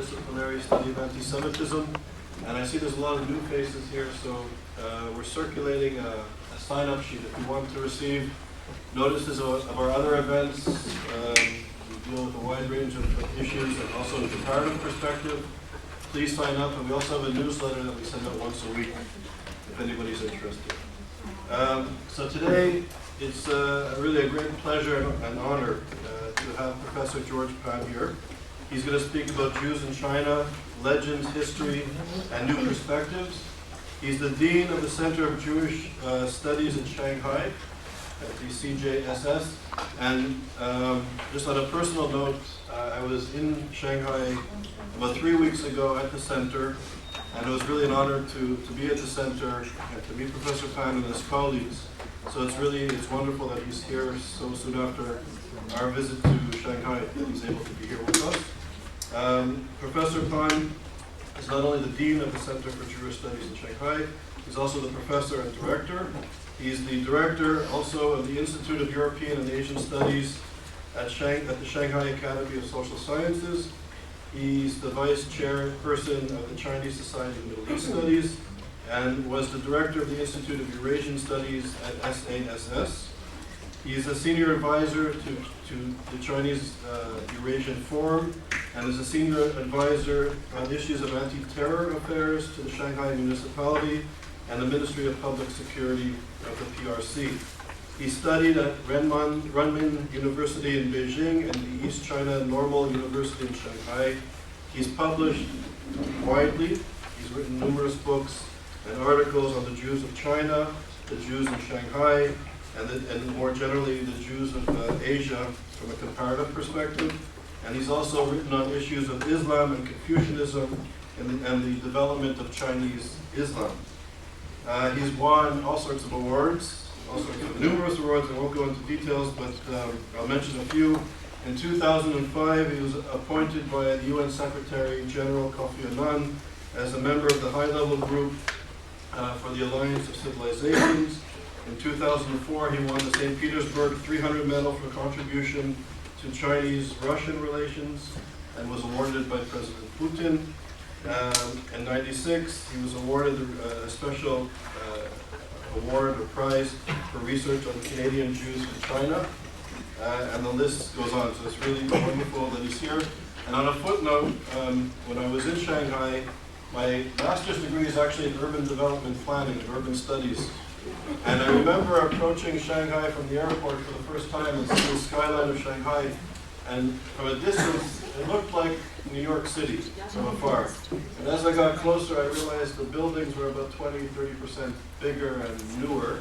Interdisciplinary Study of Antisemitism. And I see there's a lot of new faces here, so we're circulating a sign-up sheet if you want to receive notices of our other events. We deal with a wide range of issues and also a comparative perspective. Please sign up, and we also have a newsletter that we send out once a week if anybody's interested. So today, it's really a great pleasure and honor to have Professor George Pan here. He's going to speak about Jews in China, legends, history, and new perspectives. He's the Dean of the Center of Jewish Studies in Shanghai at the CJSS. And just on a personal note, I was in Shanghai about 3 weeks ago at the center, and it was really an honor to be at the center and to meet Professor Pan and his colleagues. So it's wonderful that he's here so soon after our visit to Shanghai, that he's able to be here with us. Professor Pan is not only the Dean of the Center for Jewish Studies in Shanghai, he's also the professor and director. He's the director also of the Institute of European and Asian Studies at the Shanghai Academy of Social Sciences. He's the vice chairperson of the Chinese Society of Middle East Studies and was the director of the Institute of Eurasian Studies at SASS. He's a senior advisor to the Chinese Eurasian Forum and is a senior advisor on issues of anti-terror affairs to the Shanghai Municipality and the Ministry of Public Security of the PRC. He studied at Renmin University in Beijing and the East China Normal University in Shanghai. He's published widely. He's written numerous books and articles on the Jews of China, the Jews in Shanghai, and more generally the Jews of Asia from a comparative perspective. And he's also written on issues of Islam and Confucianism and the development of Chinese Islam. He's won all sorts of awards, numerous awards. I won't go into details, but I'll mention a few. In 2005, he was appointed by the UN Secretary General Kofi Annan as a member of the high-level group for the Alliance of Civilizations. In 2004, he won the St. Petersburg 300 Medal for contribution to Chinese-Russian relations and was awarded by President Putin. In '96, he was awarded a special award or prize for research on Canadian Jews in China. And the list goes on, so it's really wonderful that he's here. And on a footnote, when I was in Shanghai, my master's degree is actually in urban development planning and urban studies. And I remember approaching Shanghai from the airport for the first time and seeing the skyline of Shanghai. And from a distance, it looked like New York City from afar. And as I got closer, I realized the buildings were about 20-30% bigger and newer.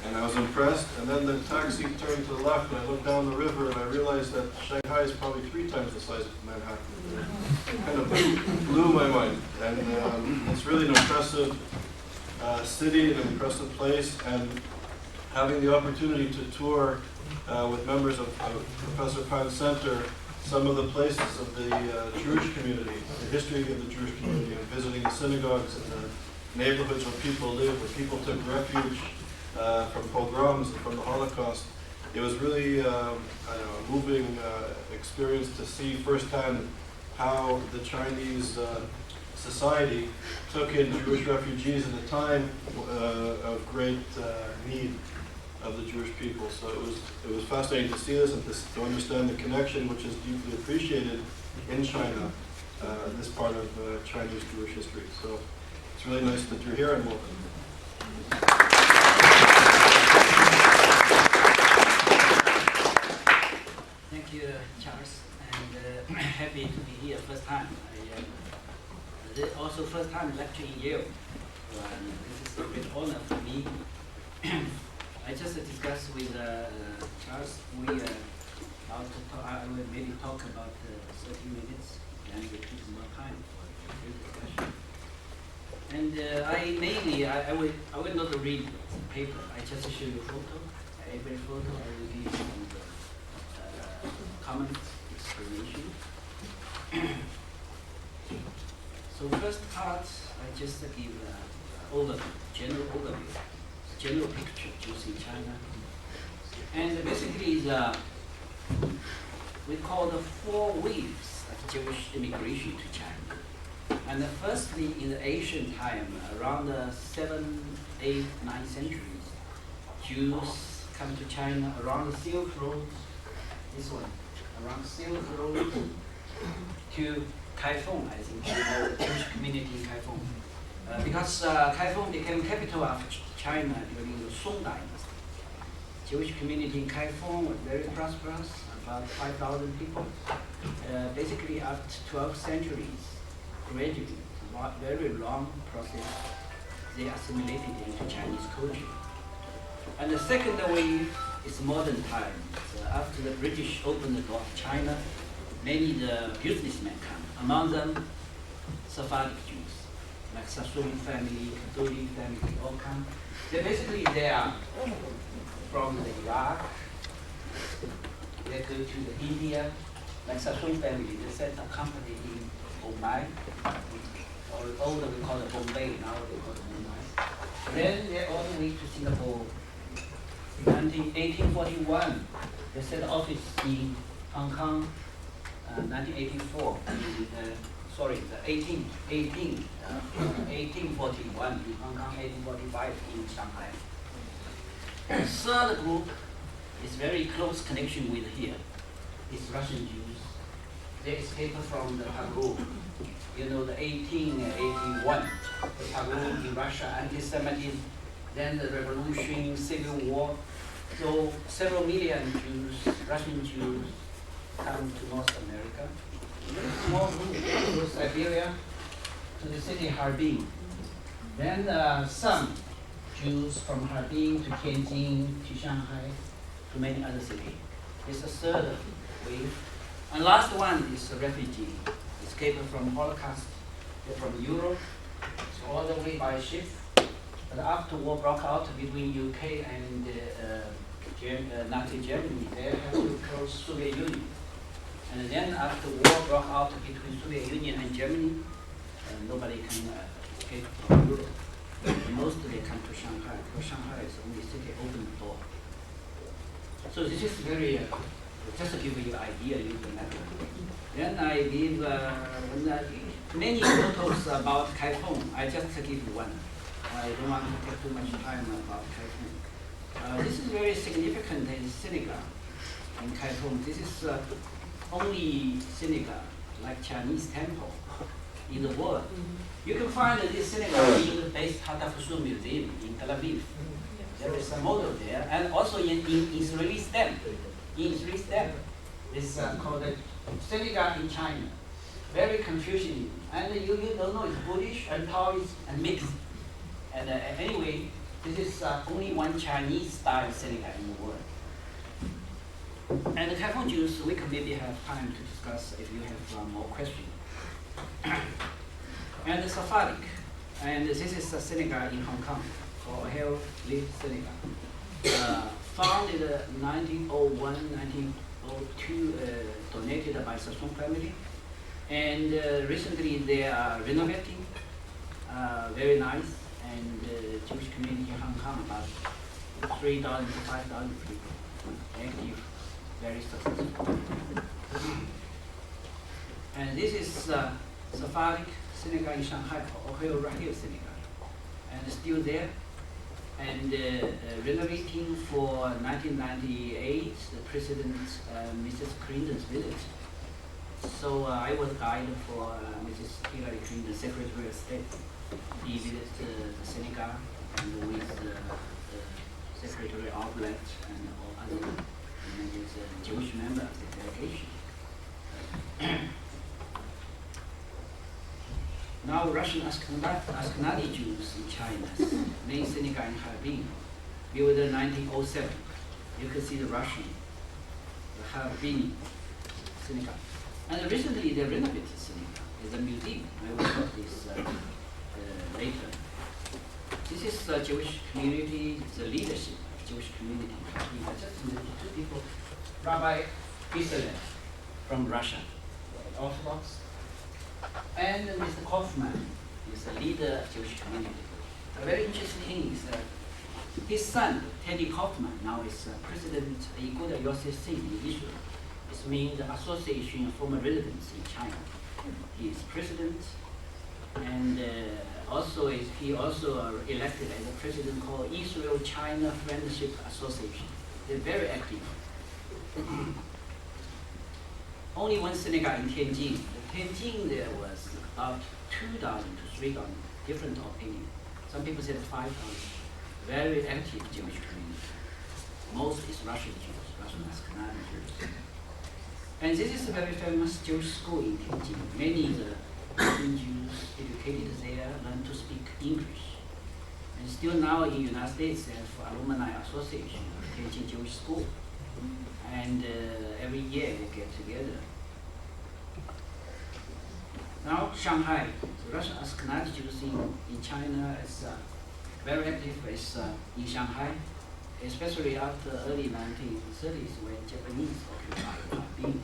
And I was impressed. And then the taxi turned to the left, and I looked down the river, and I realized that Shanghai is probably 3 times the size of Manhattan. It kind of blew my mind. And it's really an impressive city, an impressive place, and having the opportunity to tour with members of Professor Pan's Center some of the places of the Jewish community, the history of the Jewish community, and visiting the synagogues and the neighborhoods where people live, where people took refuge from pogroms and from the Holocaust. It was really a moving experience to see firsthand how the Chinese society took in Jewish refugees at a time of great need of the Jewish people. So it was fascinating to see this and to understand the connection, which is deeply appreciated in China, this part of Chinese Jewish history. So it's really nice that you're here, and welcome. Thank you, Charles, and happy to be here first time. Also first time lecturing in Yale. This is a great honor for me. I just discussed with Charles. I will maybe talk about 30 minutes, and we keep more time for the discussion. And I will not read the paper. I just show you a photo. Every photo I will give you some comment explanation. So first part, I just give general overview, general picture Jews in China. And basically we call the 4 waves of Jewish immigration to China. And firstly, in the ancient time, around the 7th, 8th, 9th centuries, Jews come to China around the Silk Road, this one, around Silk Road to Kaifeng, I think, the Jewish community in Kaifeng. Because Kaifeng became capital of China during the Song Dynasty. Jewish community in Kaifeng was very prosperous, about 5,000 people. Basically, after 12 centuries, gradually, very long process, they assimilated into Chinese culture. And the second wave is modern times. After the British opened the door of China, many the businessmen come. Among them, Sephardic Jews, like Sassoon family, Kaduri family, all come. They are from the Iraq. They go to the India, like Sassoon family. They set a company in Bombay, or older we call it Bombay, now they call it Mumbai. Then they all the way to Singapore. In 1841, they set an office in Hong Kong. 1984, the 1841 in Hong Kong, 1845 in Shanghai. The third group is very close connection with here. It's Russian Jews. They escaped from the pogrom. You know, the 1881, the pogrom in Russia, anti-Semitism, then the revolution, civil war. So several million Jews, Russian Jews, come to North America. Very small group to Siberia, to the city Harbin. Then some Jews from Harbin to Tianjin, to Shanghai, to many other cities. It's a third wave. And last one is a refugee, escaped from Holocaust. They're from Europe, so all the way by ship. But after war broke out between UK and Nazi Germany, they had to close Soviet Union. And then after war broke out between Soviet Union and Germany, nobody can escape from Europe. Mostly come to Shanghai, because Shanghai is the only city open door. So this is very, just to give you an idea, you can imagine. Then I give many photos about Kaifeng. I just give one. I don't want to take too much time about Kaifeng. This is very significant in synagogue in Kaifeng. This is only synagogue, like Chinese temple, in the world. You can find this synagogue in the Beis Hatapsut Museum in Tel Aviv. There is a model there, and also in Israeli stamp. In Israeli stamp, it's called a synagogue in China. Very confusing, and you don't know it's Buddhist and Taoist and mixed. And anyway, this is only one Chinese style synagogue in the world. And the Kaifeng Jews, we can maybe have time to discuss if you have more questions. And the Sephardic, and this is a synagogue in Hong Kong, called Yale Synagogue. Founded 1901, 1902, donated by Sassoon family. And recently they are renovating, very nice, and Jewish community in Hong Kong, about 3,000 to 5,000 people, active, very successful. And this is Sephardic synagogue in Shanghai, Ohio Rahil synagogue, and still there. And renovating for 1998, the President Mrs. Clinton's visit. So I was guide for Mrs. Hillary Clinton, Secretary of State. He visited the synagogue and with the Secretary Oblet and all other members, Jewish members of the delegation. Now Russian Ashkenazi Jews in China's main synagogue in Harbin, built in 1907. You can see the Russian, the Harbin synagogue. And recently they renovated the synagogue. It's a museum. I will talk this later. This is the Jewish community, the leadership of Jewish community. I just mentioned two people. Rabbi Israel from Russia, Orthodox, and Mr. Kaufman is a leader of Jewish community. A very interesting thing is that his son, Teddy Kaufman, now is President Iguda Yosef Singh in Israel. He's means the Association of Former Residents in China. He is president, and he also elected as a president called Israel-China Friendship Association. They're very active. Only one synagogue in Tianjin. In Tianjin there was about 2,000 to 3,000 different opinions. Some people said 5,000. Very active Jewish community. Most is Russian Jews, Russian Ashkenazi Jews. And this is a very famous Jewish school in Tianjin. Many of the Russian Jews educated there learn to speak English. And still now in the United States, there's alumni association of Tianjin Jewish School. And every year they get together. Now Shanghai, the Russian Ashkenazi Jews in China is very active in Shanghai, especially after early 1930s when Japanese occupied Harbin.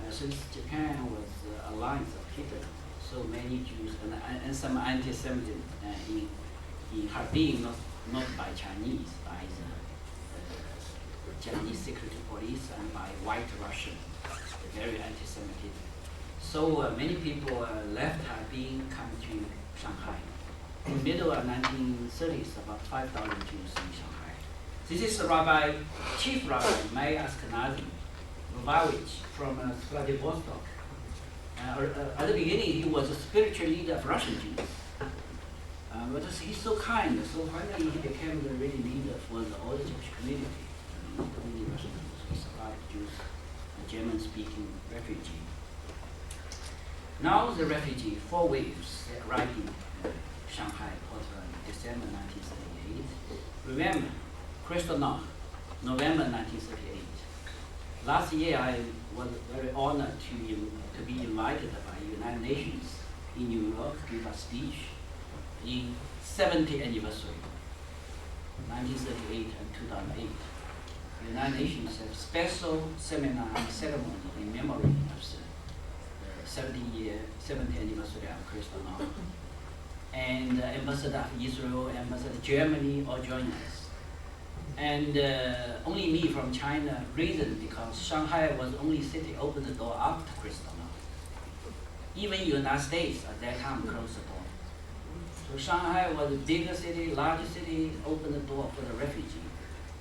Since Japan was alliance of Hitler, so many Jews and some anti-Semitism in Harbin, not by Chinese, by the Chinese security police and by white Russians, very anti-Semitism. So many people left Harbin, come to Shanghai. In the middle of 1930s, about 5,000 Jews in Shanghai. This is the chief rabbi, Meir Ashkenazi, Lubavitch from Vladivostok. At the beginning, he was a spiritual leader of Russian Jews. But he's so kind, so finally he became the really leader for the old Jewish community, including Russian Jews. He survived Jews, German-speaking refugee. Now the refugee, 4 waves, they arrived in Shanghai, December 1938. Remember, Kristallnacht, November 1938. Last year, I was very honored to be invited by United Nations in New York to give a speech in 70th anniversary, 1938 and 2008. The United Nations have special seminar and ceremony in memory of the 70th anniversary of Kristallnacht. And Ambassador of Israel, Ambassador of Germany all joined us. And only me from China, reason because Shanghai was only city opened the door after Kristallnacht. Even United States at that time closed the door. So Shanghai was a bigger city, larger city, opened the door for the refugee.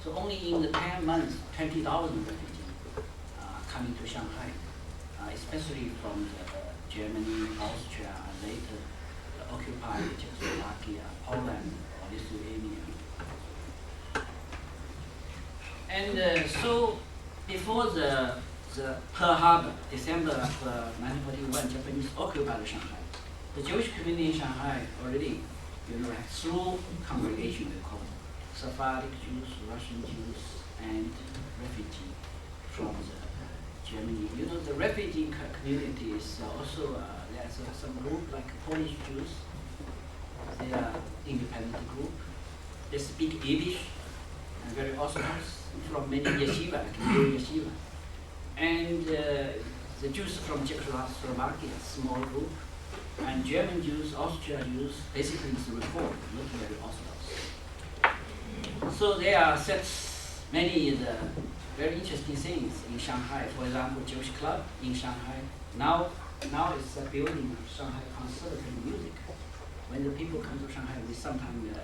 So only in the 10 months, 20,000 refugees coming to Shanghai, especially from Germany, Austria, and later occupied Czechoslovakia, Poland, or Lithuania. And so before the Pearl Harbor, December of 1941, Japanese occupied Shanghai. The Jewish community in Shanghai already, had through congregation we call Sephardic Jews, Russian Jews, and refugees from Germany. The refugee community is also, there's some group like Polish Jews. They are independent group. They speak Yiddish and very Orthodox from many yeshiva, like Yale yeshiva. And the Jews from Czechoslovakia, small group. And German Jews, Austrian Jews, basically it's Reform, not very Orthodox. So there are many very interesting things in Shanghai. For example, Jewish club in Shanghai. Now it's a building of Shanghai Conservatory Music. When the people come to Shanghai, we sometimes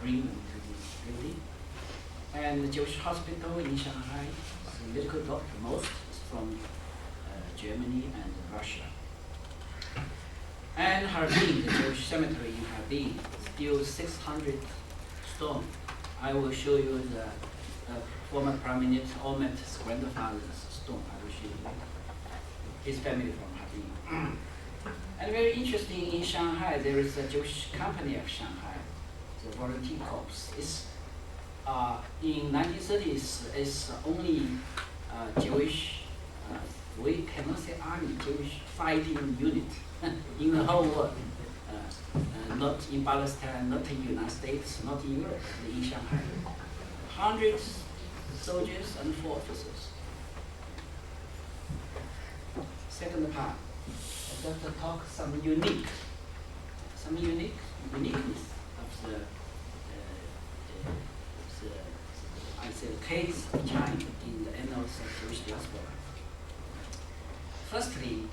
bring them to this building. And the Jewish hospital in Shanghai, the medical doctor, most is from Germany and Russia. And Harbin, the Jewish cemetery in Harbin, still 600 stone. I will show you the former Prime Minister Olmert's grandfather's stone. I will show you his family from Harbin. And very interesting, in Shanghai, there is a Jewish company of Shanghai, the Volunteer Corps. It's, in 1930s, it's only Jewish, we cannot say army, Jewish fighting unit in the whole world. Not in Palestine, not in the United States, not in Europe, in Shanghai. Hundreds soldiers and 4 officers. Second part, I just talk some uniqueness of the I say the case of China in the annals of Jewish diaspora. Firstly,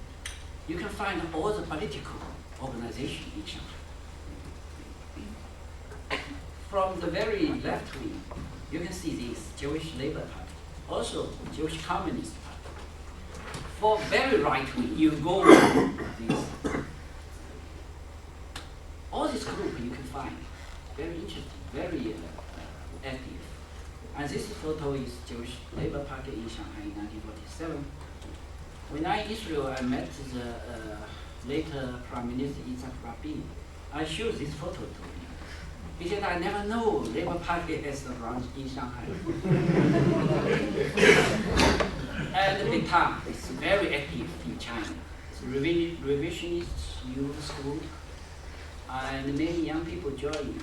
you can find all the political organizations in Shanghai. From the very left wing, you can see this Jewish Labor Party, also Jewish Communist Party. For very right wing, you go this. All this group you can find very interesting, very active. And this photo is Jewish Labor Party in Shanghai in 1947. When I in Israel, I met the later Prime Minister Yitzhak Rabin. I showed this photo to him. He said, I never know Labor Party has a branch in Shanghai. And Beta is very active in China. It's a revisionist youth school. And many young people join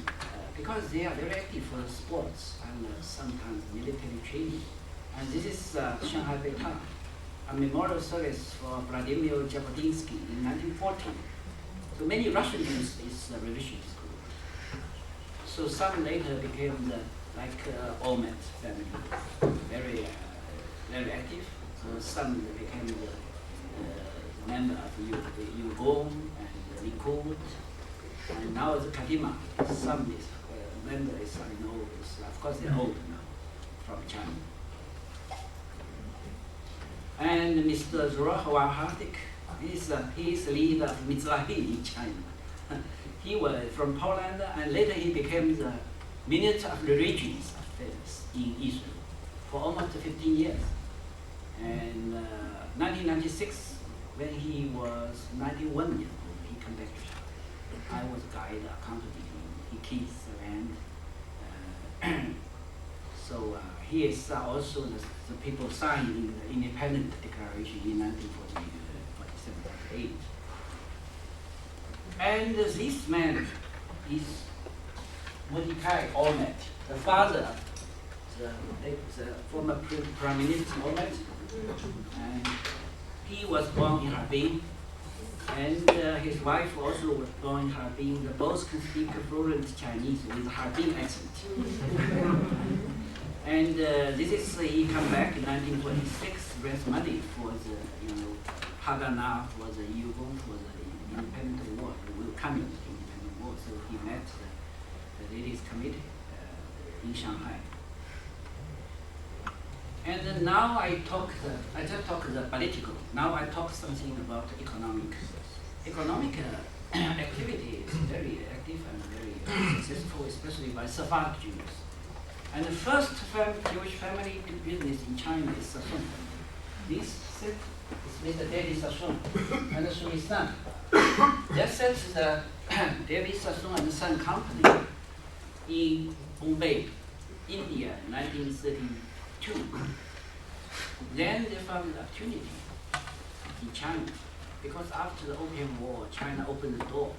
because they are very active for sports and sometimes military training. And this is Shanghai Beta, a memorial service for Vladimir Jabotinsky in 1940. So many Russian Jews is a revisionist school. So some later became like Olmet family, very active. So some became the member of Guang and Likud. And now the Kadima, some is members I know, of course they're old now, from China. And Mr. Zoroaster Hardik, he is the leader of Mizrahi in China. He was from Poland, and later he became the Minister of Religions Affairs in Israel for almost 15 years. And 1996, when he was 91 years old, he came back to China. I was guide, accompanied him. He keeps the land. So he is also the people signing the Independent Declaration in 1947-48. And this man is Mordecai Olmet, the father of the former Prime Minister Olmet. And he was born in Harbin. And his wife also was born in Harbin. They both can speak fluent Chinese with Harbin accent. And this is he come back in 1946, raise money for the Haganah, for the Yugong, for the independent war, the coming independent war. So he met the ladies committee in Shanghai. And now I just talk the political. Now I talk something about economic. Economic activity is very active and very successful, especially by Sephardic Jews. And the first Jewish family to business in China is Sassoon. This set is Mr. David Sassoon and his son. That sets the David Sassoon and Son Company in Bombay, India, 1932. Then they found an opportunity in China, because after the Opium War, China opened the door.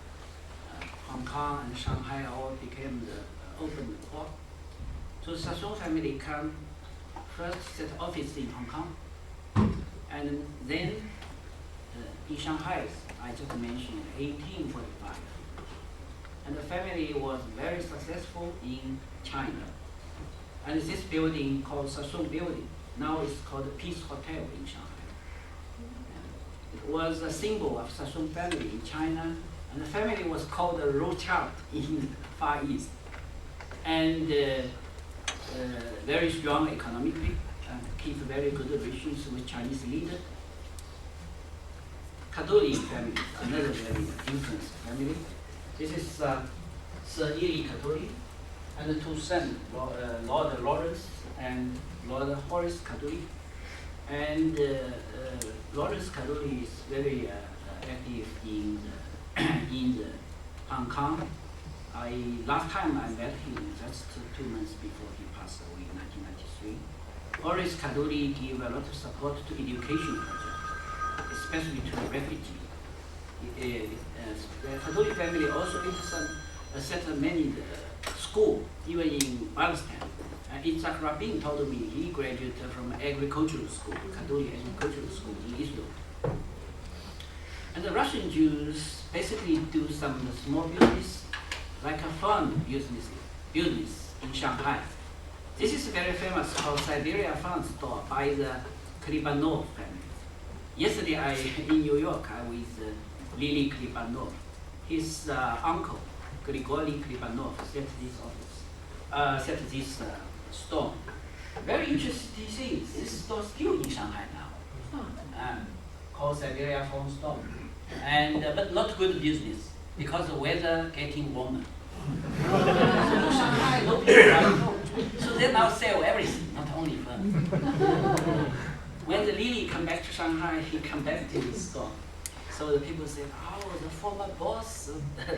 Hong Kong and Shanghai all became the open port. So Sassoon family come first set office in Hong Kong, and then in Shanghai, I just mentioned 1845. And the family was very successful in China. And this building called Sassoon Building, now it's called the Peace Hotel in Shanghai. It was a symbol of Sassoon family in China, and the family was called the Rothschild in Far East. And very strong economically, and keep very good relations with Chinese leaders. Kadooly family, another very influential family. This is Sir Eli Kadooly, and the two sons, Lord Lawrence and Lord Horace Kadooly. And Lawrence Kadooly is very active in the Hong Kong. Last time I met him just 2 months before he passed away in 1993. Horace Kadooly gave a lot of support to education projects, especially to the refugees. The Kadooly family also set many schools, even in Palestine. Yitzhak Rabin told me he graduated from agricultural school, Kadooly Agricultural School in Israel. And the Russian Jews basically do some small business, like a farm business in Shanghai. This is very famous called Siberia Farm Store by the Klibanov family. Yesterday in New York, I was with Lily Klibanov. His uncle, Grigory Klibanov, set this office, set this store. Very interesting thing. This store still in Shanghai now, called Siberia Phone Store, and but not good business because the weather getting warmer. So Shanghai, no people buy phone. So they now sell everything, not only phone. When the Lily come back to Shanghai, he come back to his store. So the people say, oh, the former boss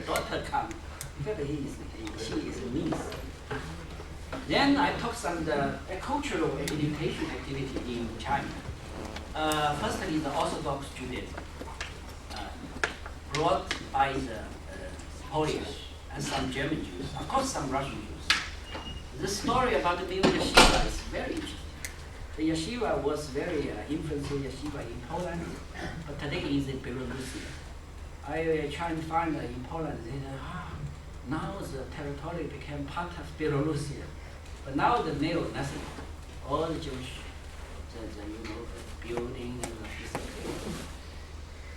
daughter come. In fact, she is a niece. Then I talk some the cultural education activity in China. Firstly, the Orthodox Judaism, brought by the Polish and some German Jews, of course some Russian Jews. The story about the new yeshiva is very interesting. The yeshiva was very influential yeshiva in Poland, but today is in Belarus. I try to find in Poland, they said, now the territory became part of Belarus. But now the mail, nothing. All the Jewish, the building and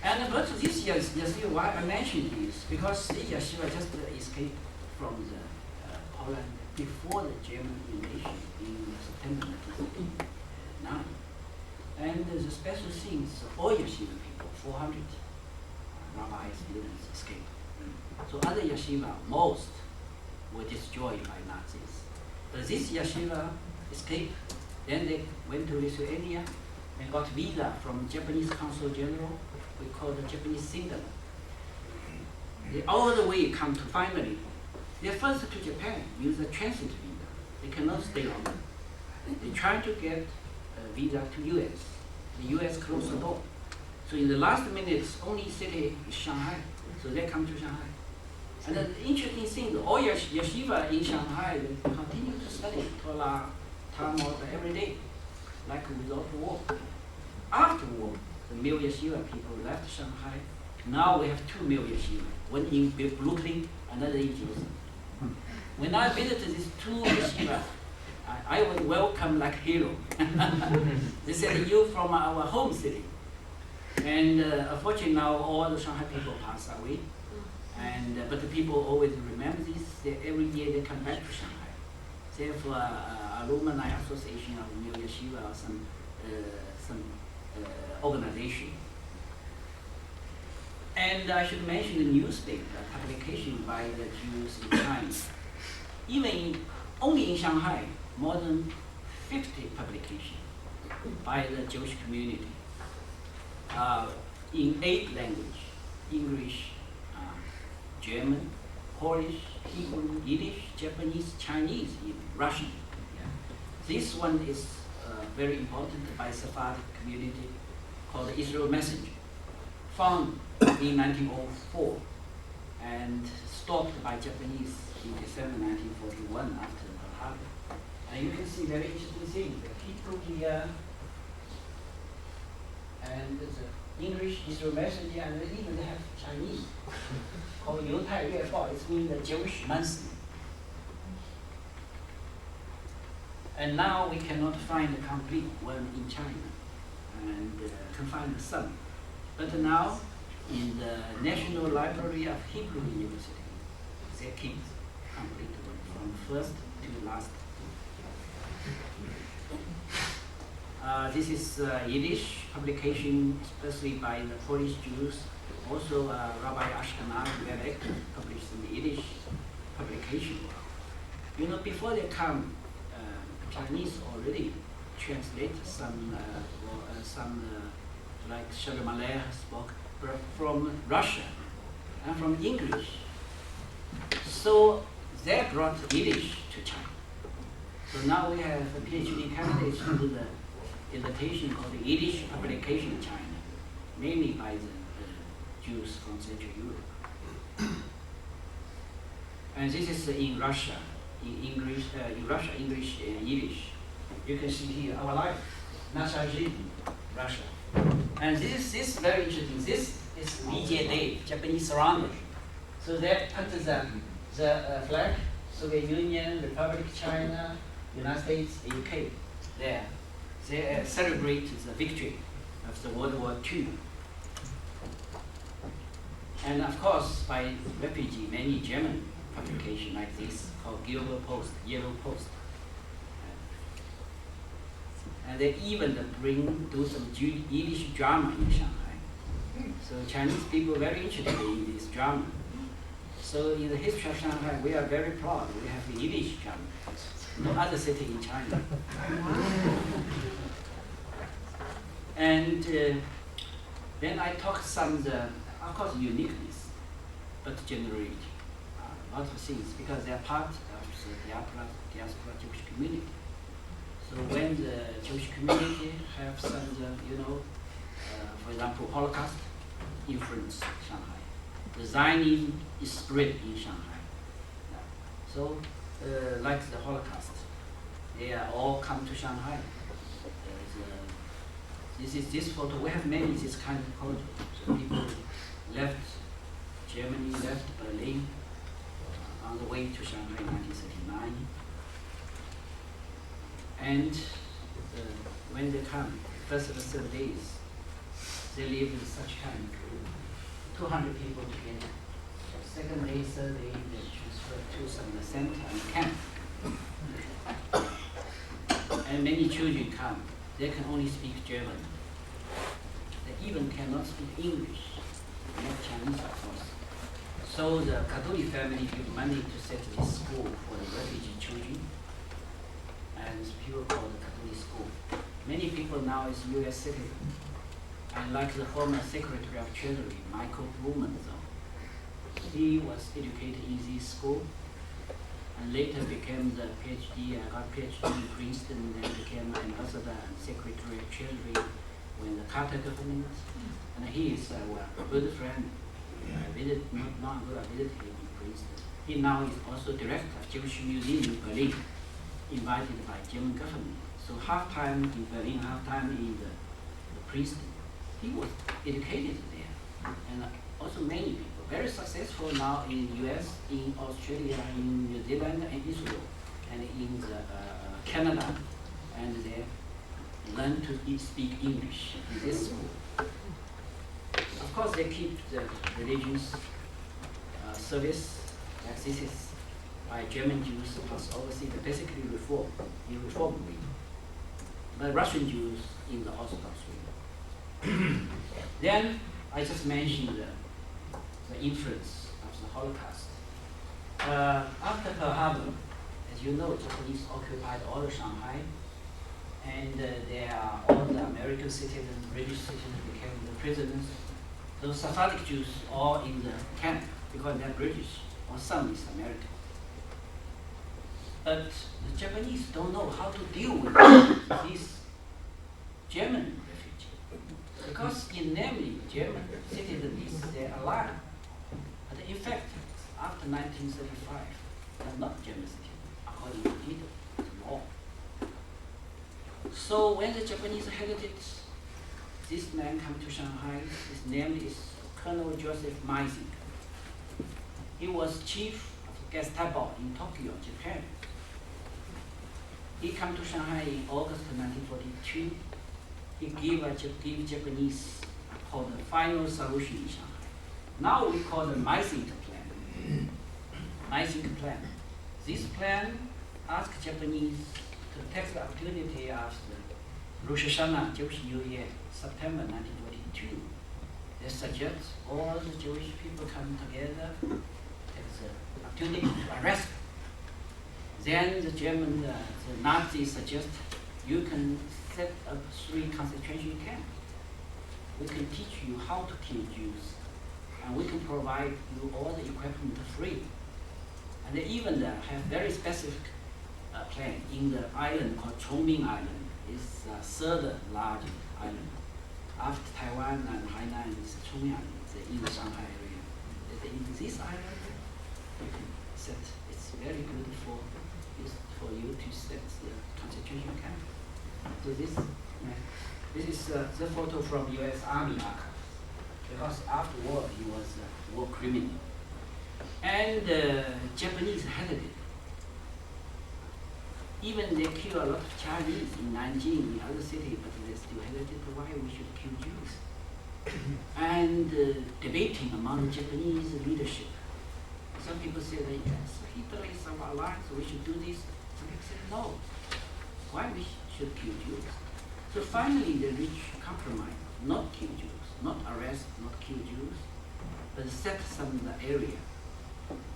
and but this yeshiva, why I mentioned this, because the yeshiva just escaped from the Poland before the German invasion in September 1939. And the special things, all yeshiva people, 400 rabbi students escaped. So other yeshiva, most were destroyed by Nazis. But this yeshiva escaped. Then they went to Lithuania and got visa from Japanese Consul General. We call the Japanese singular. They all the way come to finally. They first to Japan use a transit visa. They cannot stay longer. They try to get a visa to US. The US closed the door. So in the last minutes, only city is Shanghai. So they come to Shanghai. And the interesting thing, all yeshiva in Shanghai, they continue to study Torah, Talmud every day, like without war. After war, the male yeshiva people left Shanghai. Now we have 2 male yeshiva, one in Brooklyn, another in Jerusalem. When I visited these 2 yeshiva, I was welcomed like hero. They said, you from our home city. And unfortunately now all the Shanghai people pass away. And but the people always remember this. Every year they come back to Shanghai. Therefore, alumni association of New Yeshiva or some organization. And I should mention the newspaper publication by the Jews in China. Only in Shanghai, more than 50 publications by the Jewish community in 8 languages: English, German, Polish, Hebrew, Yiddish, Japanese, Chinese, even Russian. Yeah. This one is very important by Sephardic community called the Israel Messenger, found in 1904 and stopped by Japanese in December 1941 after the harbor. And you can see very interesting things. The Hebrew here and the English Israel Messenger, and even they have Chinese called 犹太月报. It's mean the Jewish monthly. And now we cannot find a complete one in China, and can find some. But now in the National Library of Hebrew University, they keep complete one from first to last. This is Yiddish publication, especially by the Polish Jews. Also, Rabbi Ashkenazi published some Yiddish publication. Before they come, Chinese already translated some like Shalom Aleichem spoke from Russia and from English. So they brought Yiddish to China. So now we have a PhD candidates to the invitation of the Yiddish publication in China, mainly by the Jews from Central Europe. And this is in Russia, in English, English and Yiddish. You can see here our life, Nasha Russia. And this is very interesting. This is VJ Day, Japanese surrender. So they put the flag, Soviet Union, Republic of China, United States, UK there. They celebrate the victory after World War II. And of course, by refugee, many German publications like this called Yellow Post, Yellow Post. And they even do some Yiddish drama in Shanghai. So Chinese people are very interested in this drama. So in the history of Shanghai, we are very proud. We have the Yiddish drama. No other city in China. And then I talked some, of course, uniqueness, but generally a lot of things because they are part of the diaspora Jewish community. So when the Jewish community have some, for example, Holocaust influence Shanghai, the Zionism is spread in Shanghai. So, like the Holocaust, they are all come to Shanghai. This photo. We have many this kind of culture. So people left Germany, left Berlin on the way to Shanghai in 1939. And when they come, first 7 days, they live in such kind of group, 200 people together. Second day, third day, they transfer to some center and camp. And many children come. They can only speak German. They even cannot speak English, not Chinese, of course. So the Catholic family give money to set this school for the refugee children. And people call the Catholic school. Many people now is U.S. citizen. And like the former Secretary of Treasury, Michael Blumenthal, he was educated in this school and later became the PhD, got PhD in Princeton, then became ambassador and Secretary of Treasury when the Carter government. And he is a good friend. I visited, not good, I visited him in Princeton. He now is also director of Jewish Museum in Berlin, invited by German government. So half time in Berlin, half time in the Princeton. He was educated there, and also many people very successful now in US, in Australia, in New Zealand, and Israel, and in the, Canada, and they learn to speak English in this school. Of course, they keep the religious service, like this is by German Jews plus overseas, basically reform, in reform wing. But Russian Jews in the Orthodox wing. Then I just mentioned the influence of the Holocaust. After Pearl Harbor, as you know, Japanese occupied all of Shanghai, and there are all the American citizens, British citizens became the prisoners. Those Sephardic Jews all in the camp because they're British, or some is American. But the Japanese don't know how to deal with these German refugees. Because in namely German citizens, they're alive. But in fact, after 1935, they're not German citizens, according to the law. So when the Japanese heritage, this man come to Shanghai, his name is Colonel Joseph Meising. He was chief of Gestapo in Tokyo, Japan. He come to Shanghai in August 1942. He gave Japanese called the final solution in Shanghai. Now we call the Meising plan. Meising plan. This plan asked Japanese to take the opportunity of the Rosh Hashanah, Jewish New Year, September 1942. They suggest all the Jewish people come together, take the opportunity to arrest. Then the German, the Nazis suggest you can set up 3 concentration camps. We can teach you how to kill Jews, and we can provide you all the equipment free. And they even have very specific plan in the island called Chongming Island. It's the 3rd largest island. After Taiwan and Hainan is Chongming Island, in the Shanghai area. In this island, you can set, it's very good for you to set the concentration camp. So this is the photo from U.S. Army archives, because after war he was a war criminal. And Japanese hated it. Even they kill a lot of Chinese in Nanjing, in other cities, but they still hesitate why we should kill Jews. And debating among the Japanese leadership. Some people say that yes, Hitler is our ally, so we should do this. Some people say no. Why we should kill Jews? So finally they reach compromise, not kill Jews, not arrest, not kill Jews, but set some area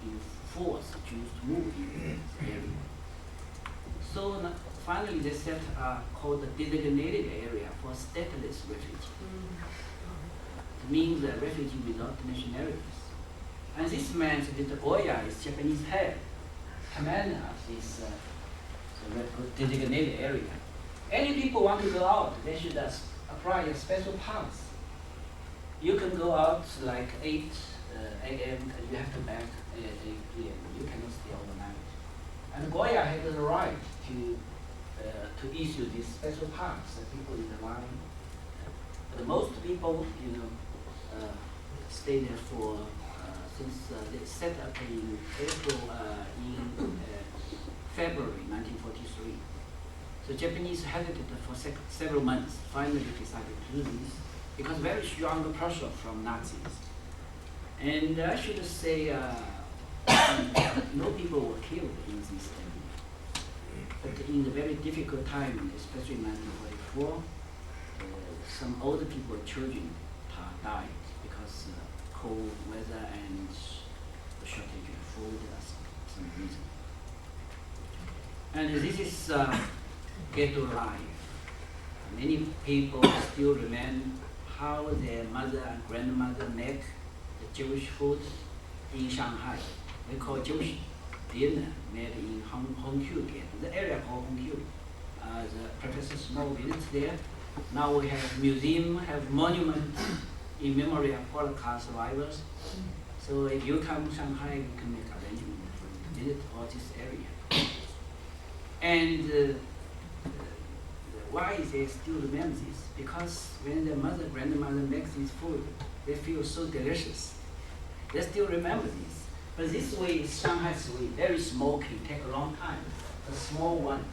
in force Jews to move in this area. So finally they set called the designated area for stateless refugees. It means a refugee without nationalities. And this man, the Goya, is Japanese head, commander of this designated area. Any people want to go out, they should apply a special pass. You can go out like 8 a.m. and you have to back at 8 p.m. You cannot stay overnight. And Goya had the right to issue this special pass that people in the line. But most people, stay there for since they set up in February 1943. So Japanese hesitated for several months. Finally decided to do this because very strong pressure from Nazis. And I should say, no people were killed in this area. But in the very difficult time, especially in 1944, some older people, children, died because cold weather and the shortage of food, some reason. And this is ghetto life. Many people still remember how their mother and grandmother make the Jewish food in Shanghai. We call Jewish dinner made in Hongqiu ghetto, the area called Hongqiu. The Professor Small visits there. Now we have museum, have monument in memory of Holocaust survivors. So if you come to Shanghai, you can make arrangement to visit all this area. And why they still remember this? Because when their mother, grandmother makes this food, they feel so delicious. They still remember this. But this way is Shanghai's way, very smoky, take a long time, a small one.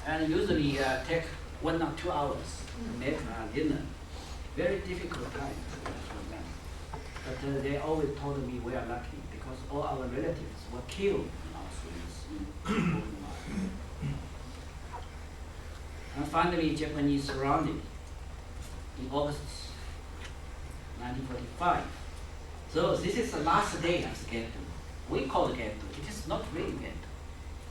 And usually take 1 or 2 hours to make dinner. Very difficult time for them. But they always told me we are lucky because all our relatives were killed in Auschwitz in World War. And finally, Japanese surrounded in August 1945. So this is the last day of the ghetto. We call it ghetto. It is not really ghetto.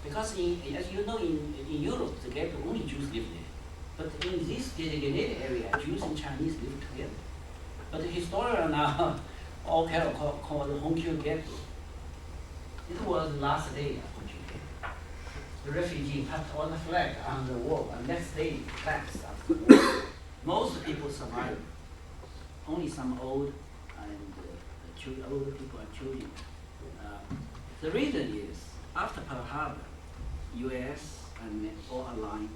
Because as you know, in Europe, the ghetto, only Jews live there. But in this designated area, Jews and Chinese live together. But the historians now all call the Hongqiu ghetto. It was the last day of Hongqiu ghetto. The refugee put on the flag on the wall, and next day collapsed after the war. Most people survived. Only some old and older people and children. The reason is, after Pearl Harbor, U.S. and all aligned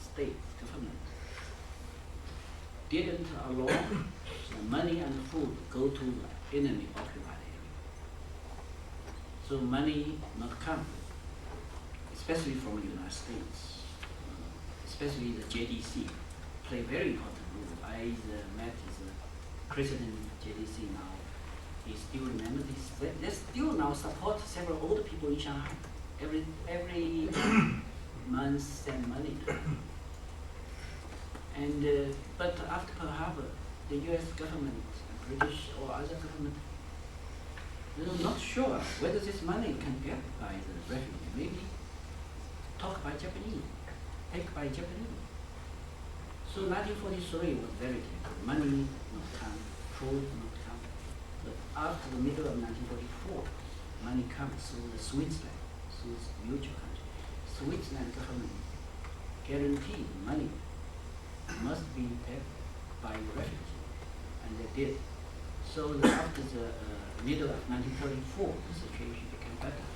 state government didn't allow the money and food go to the enemy occupied area. So money not come, especially from the United States, especially the JDC play very important role. I met the president of JDC now. He still remembers this. They still now support several older people in Shanghai. Every month send money to them. And but after Pearl Harbor, the U.S. government, British or other government, they're not sure whether this money can get by the refugee. Maybe talk by Japanese, take by Japanese. So 1943 was very difficult. Money not come, food not come. But after the middle of 1944, money comes through the Switzerland, through the mutual country. Switzerland government guaranteed money must be paid by the refugee, and they did. So after the middle of 1934, the situation became better.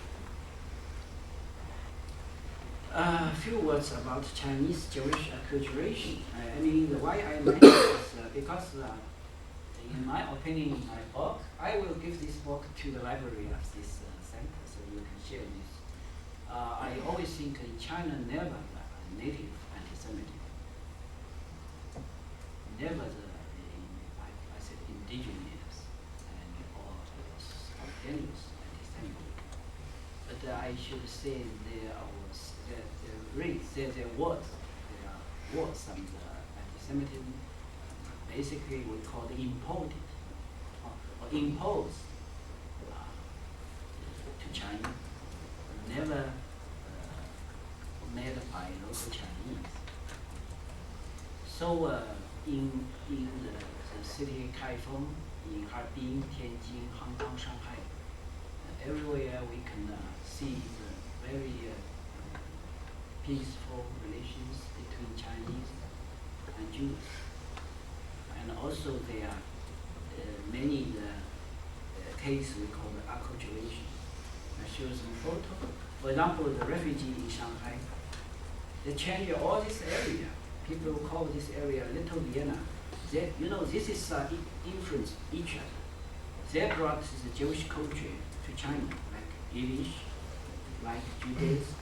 A few words about Chinese Jewish acculturation. I mean, why I mention this because in my opinion, in my book, I will give this book to the library of this center so you can share this I always think in China never native anti-Semitism. Never I said indigenous and or spontaneous anti-Semitism. But I should say there was some anti-Semitism. Basically, we call it imported or imposed to China, never made by local Chinese. So in the city Kaifeng, in Harbin, Tianjin, Hong Kong, Shanghai, everywhere we can see the very peaceful relations between Chinese and Jews. And also there are many cases we call the acculturation. I show some photo. For example, the refugee in Shanghai, they change all this area. People call this area Little Vienna. They, this is influence each other. They brought the Jewish culture to China, like Yiddish, like Judaism,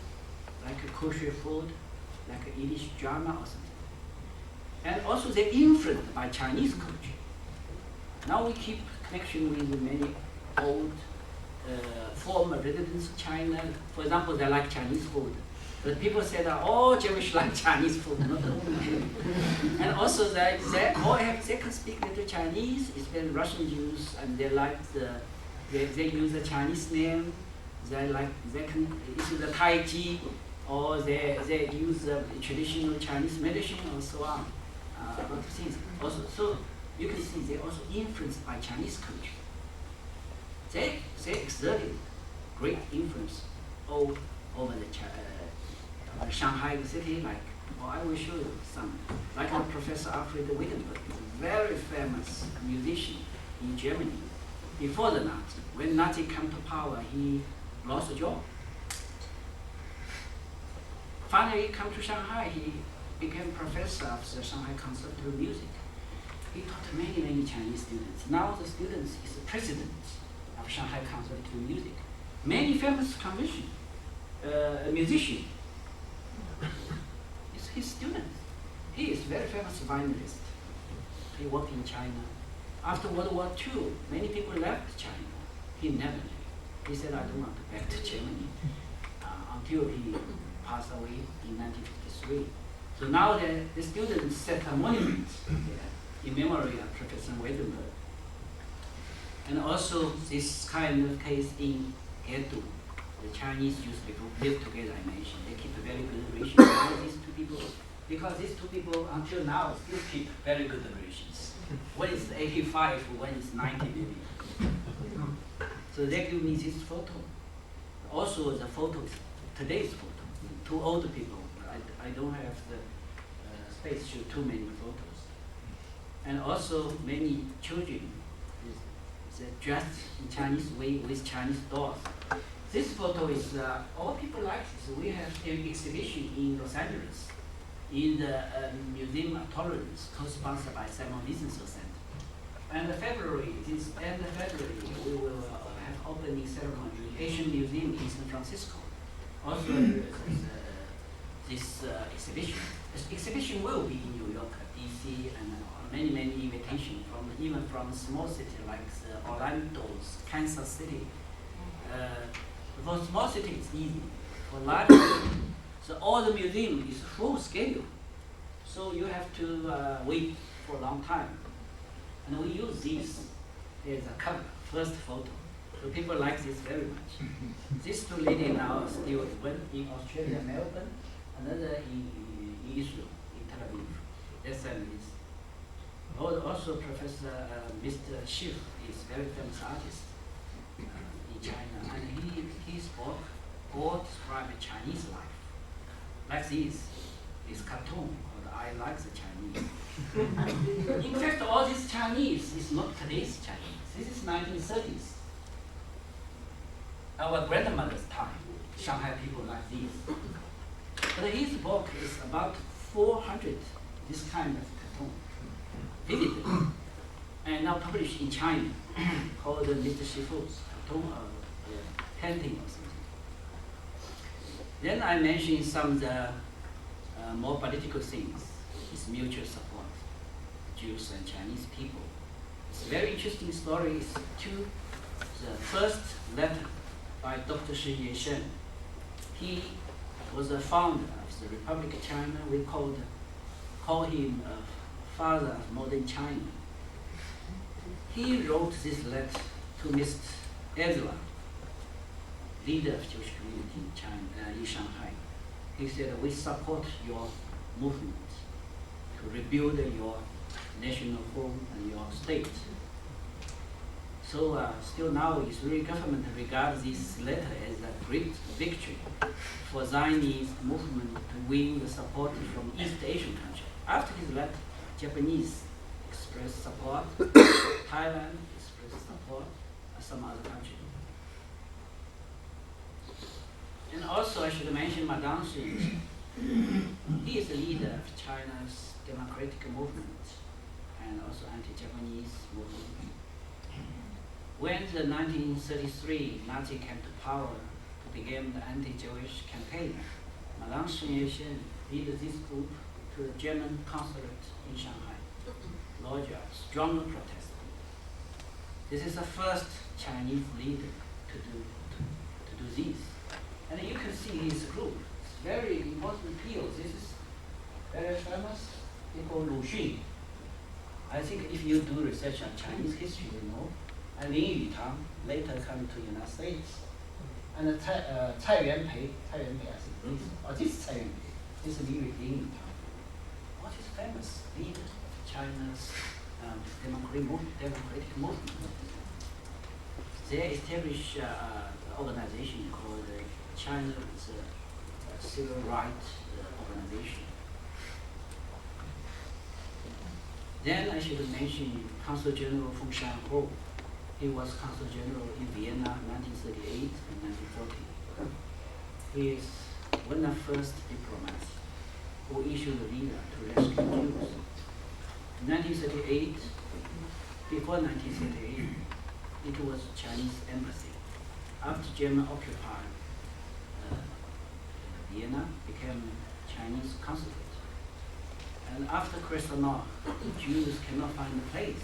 like kosher food, like Yiddish drama or something. And also they're influenced by Chinese culture. Now we keep connection with many old former residents of China. For example, they like Chinese food. But people say that all Jewish like Chinese food, not only Jews. And also they can speak little Chinese, especially Russian Jews, and they like they use the Chinese name. They can use the Tai Chi, or they use the traditional Chinese medicine, and so on. A lot of things. Also, so you can see they're also influenced by Chinese culture. They exerted great influence over the Shanghai city. Like, I will show you some. Like Professor Alfred Wittenberg, is a very famous musician in Germany. Before the Nazi, when Nazi came to power, he lost a job. Finally, he came to Shanghai. He became professor of the Shanghai Conservatory of Music. He taught many Chinese students. Now the students is the president of Shanghai Conservatory of Music. Many famous musician is his student. He is very famous violinist. He worked in China. After World War II, many people left China. He never left. He said, I don't want to back to Germany until he passed away in 1953. So now the students set a monument in memory of Professor Wittenberg. And also this kind of case in Gedo, the Chinese Jewish people live together, I mentioned. They keep a very good relation with these two people, because these two people until now still keep very good relations. One is 85, one is 90 maybe. So they give me this photo. Also the photos, today's photo, two old people. I don't have the space to show too many photos. And also many children they're dressed in Chinese way with Chinese dolls. This photo is, all people like this. We have an exhibition in Los Angeles in the Museum of Tolerance, co-sponsored by Simon Wiesenthal Center. And February, this end of February, we will have opening ceremony in Asian Museum in San Francisco. Also, this exhibition. This exhibition will be in New York, DC, and many invitations even from small cities like Orlando's, Kansas City. For small cities, it's easy. For large cities, so all the museum is full scale. So you have to wait for a long time. And we use this as a cover, first photo. So people like this very much. These two ladies now are still, one in Australia, Melbourne, another in Israel, in Tel Aviv. Their families. Also, Professor Mr. Schiff is a very famous artist in China, and his book all describes Chinese life. Like this cartoon called I Like the Chinese. In fact, all this Chinese is not today's Chinese. This is 1930s. Our grandmother's time, Shanghai people like this. But his book is about 400 this kind of cartoon. Vivid. And now published in China, called Mr. Shifu's cartoon painting or something. Then I mentioned some of the more political things. It's mutual support, Jews and Chinese people. It's a very interesting story. It's the first letter by Dr. CJSS. He was a founder of the Republic of China. We call him a father of modern China. He wrote this letter to Mr. Ezra, leader of Jewish community in China, in Shanghai. He said, we support your movement to rebuild your national home and your state. So still now, Israeli government regards this letter as a great victory for Zionist movement to win the support from East Asian countries. After his letter, Japanese expressed support, Thailand expressed support, and some other countries. And also I should mention Ma Dongxun. He is the leader of China's democratic movement and also anti-Japanese movement. When the 1933 Nazi came to power to begin the anti-Jewish campaign, Ma Dongxun led this group to the German consulate in Shanghai, lodged a strong protest. This is the first Chinese leader to do this. And you can see his group. It's very important people. This is very famous people, Lu Xun. I think if you do research on Chinese history, you know. And Lin Yutang later come to United States. And Cai Yuanpei, I think this is Cai Yuanpei. This is Lin Yutang. What is famous leader of China's democratic movement? They established an organization called China's Civil Rights Organization. Then I should mention Consul General Feng Shanho. He was Consul General in Vienna 1938 and 1940. He is one of the first diplomats who issued a visa to rescue Jews. In 1938, before 1938, it was Chinese embassy. After German occupied Vienna, became Chinese consulate. And after Kristallnacht, the Jews cannot find a place.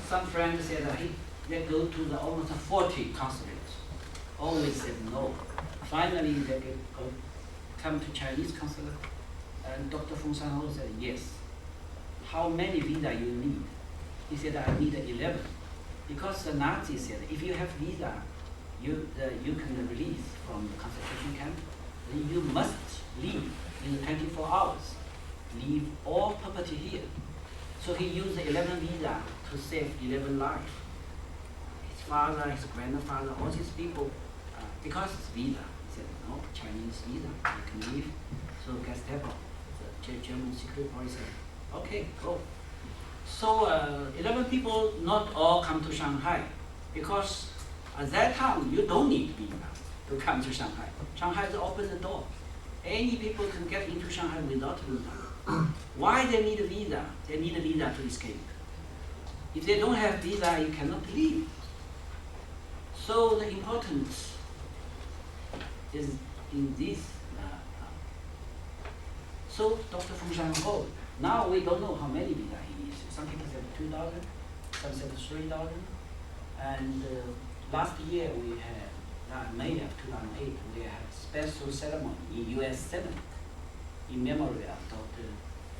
Some friends said, hey, they go to the almost 40 consulates. Always said no. Finally, they come to Chinese consulate, and Dr. Feng Shanho said yes. How many visa you need? He said, I need 11. Because the Nazis said, if you have visa, you can release from the concentration camp, then you must leave in 24 hours. Leave all property here. So he used 11 visa to save 11 lives. His father, his grandfather, all these people, because it's visa, he said, no, Chinese visa, you can leave. So Gestapo, the German security police said, okay, go. So 11 people, not all come to Shanghai, because at that time, you don't need visa to come to Shanghai. Shanghai is open the door. Any people can get into Shanghai without visa. Why they need a visa? They need a visa to escape. If they don't have visa, you cannot leave. So the importance is in this. So Dr. Feng Shanho, now we don't know how many visa he needs. Some people said 2,000, some said 3,000. And last year we had, May of 2008, we had a special ceremony in U.S. Senate in memory of Dr.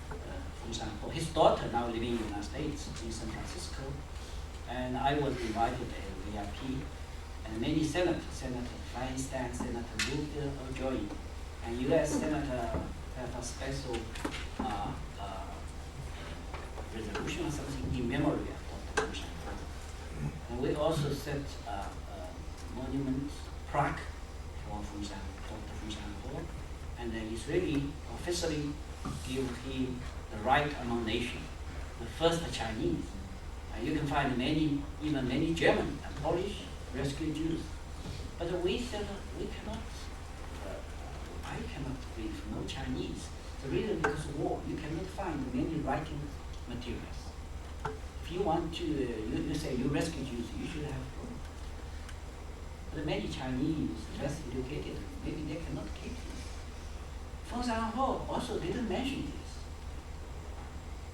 Feng Shanho. His daughter now living in the United States, in San Francisco. And I was invited as a VIP. And many senators, Senator Feinstein, Senator Lugar joined. And U.S. Senator have a special resolution or something in memory of Dr. Feng Shanho. And we also set a monument plaque for Dr. Feng Shanho. And the Israeli officially give him the right among nations, the first Chinese. And you can find many, even many German and Polish rescue Jews. But we said we cannot, I cannot read no Chinese. The reason because of war, you cannot find many writing materials. If you want to, you say you rescue Jews, you should have. But many Chinese, less educated, maybe they cannot keep this. Feng Shanhou also didn't mention this.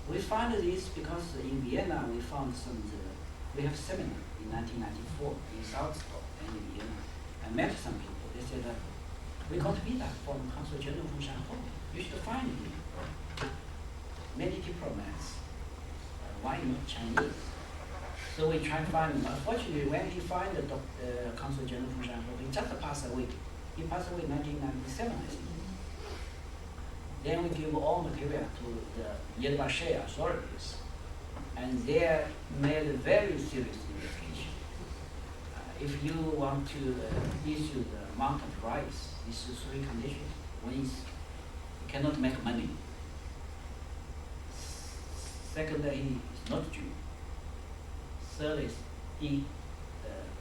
We found this because in Vienna we found we have seminar in 1994 in Salzburg and in Vienna. I met some people. They said, we got visa from Consul General Feng Shanhou. You should find him. Many diplomats. Why not Chinese? So we try to find him. Unfortunately, when he found the Consul General Feng Shanhou, he just passed away. He passed away in 1997, I think. Then we give all material to the YIISA authorities, and they made a very serious investigation. If you want to issue the amount of rice, these three conditions. One is you cannot make money. Second, he is not Jew. Third is he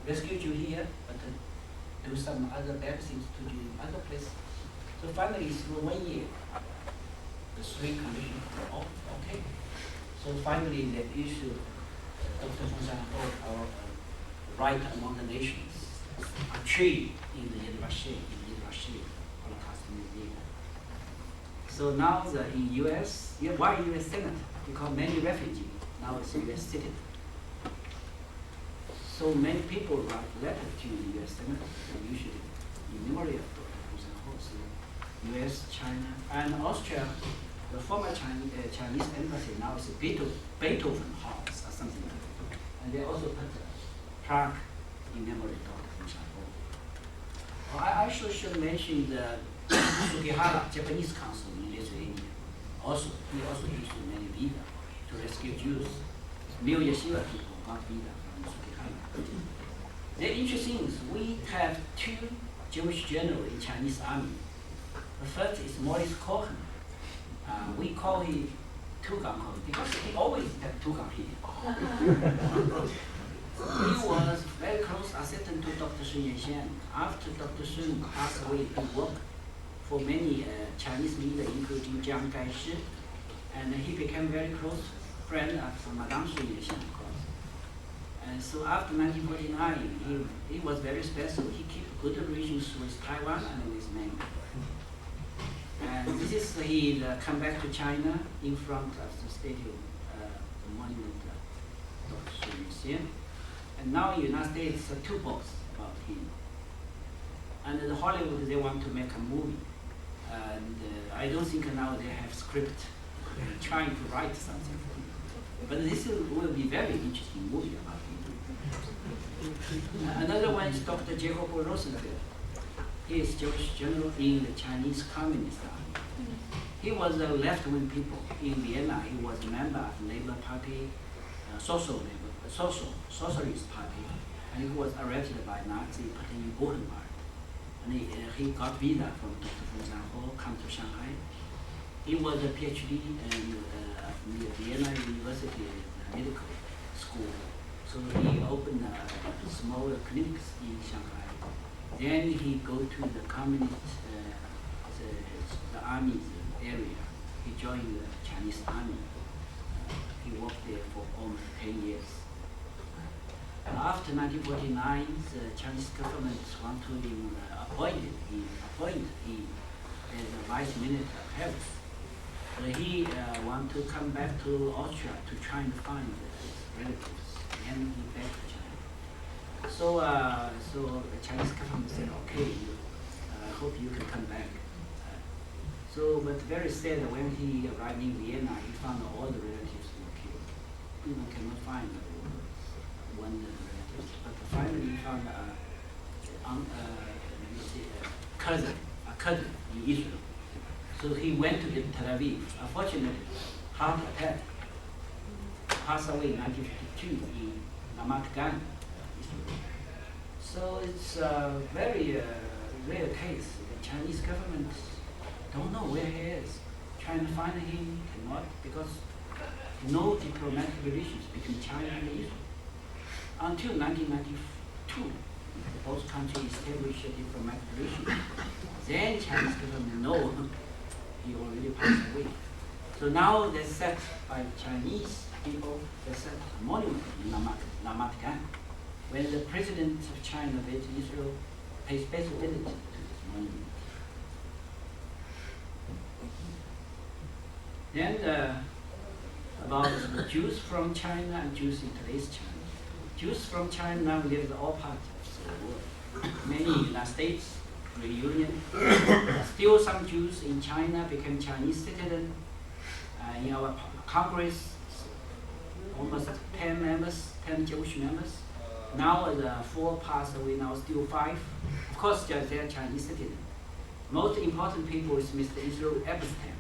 rescued you here, but do some other bad things to you in other places. So finally, through 1 year, the three conditions were all okay. So finally, they issued Dr. Feng Shanhou, our right among the nations, a tree in the YIISA Holocaust Museum. So now in U.S., why U.S. Senate? Because many refugees now is U.S. citizen. So many people write letters to the U.S. Senate, usually in memory of Dr. Feng Shanhou. So U.S., China, and Austria, the former Chinese embassy now is a Beethoven House or something like that. And they also put a plaque in memory of Dr. Feng Shanhou. I also should mention the Sugihara, Japanese consul in Lithuania. He also issued many visas to rescue Jews. New Yeshiva people got visa from Sugihara. The interesting is we have two Jewish generals in Chinese army. The first is Maurice Cohen. We call him Two-Gang because he always had Two-Gang here. He was very close assistant to Dr. Sun Yat-sen. After Dr. Sun passed away, he worked for many Chinese leaders, including Jiang Kai-shi, and he became very close friend of Madame Sun Yat-sen, of course. And so after 1949, he was very special. He kept good relations with Taiwan and with Myanmar. And this is he come back to China in front of the stadium, the monument of Dr. Sun Yat-sen. And now in the United States, two books about him. And the Hollywood, they want to make a movie. And I don't think now they have script trying to write something. But this will be very interesting movie about him. Another one is Dr. Jacob Rosenfeld. He is Jewish general in the Chinese Communist Army. He was a left-wing people in Vienna. He was a member of Labour Party, Socialist Party, and he was arrested by Nazi, put in Bodenmark. And he got visa from Dr. Feng Shanhou, come to Shanghai. He was a PhD at Vienna University Medical School. So he opened small clinics in Shanghai. Then he go to the communist, the army's area. He joined the Chinese army. He worked there for almost 10 years. After 1949, the Chinese government want to appoint him as a vice minister of health. But he want to come back to Austria to try and find his relatives, and he back to China. So the Chinese government said, okay, I hope you can come back. But very sad, when he arrived in Vienna, he found all the relatives were killed. Even cannot find one relative. But finally he found a cousin in Israel. So he went to Tel Aviv. Unfortunately, heart attack. Passed away in 1952 in Ramat Gan. So it's a very rare case. The Chinese government don't know where he is. Trying to find him, cannot, because no diplomatic relations between China and Israel. Until 1992, both countries established diplomatic relations. Then Chinese government know he already passed away. So now they set by Chinese people, they set a monument in Ramat Gan. when the president of China visits Israel, pays special visit to this monument. Then about the Jews from China and Jews in today's China. Jews from China now live in all parts of the world. Many United States, reunion. Still some Jews in China became Chinese citizens. In our Congress, almost 10 members, 10 Jewish members. Now the 4 passed away, now still 5. Of course, they are Chinese citizens. Most important people is Mr. Israel Epstein.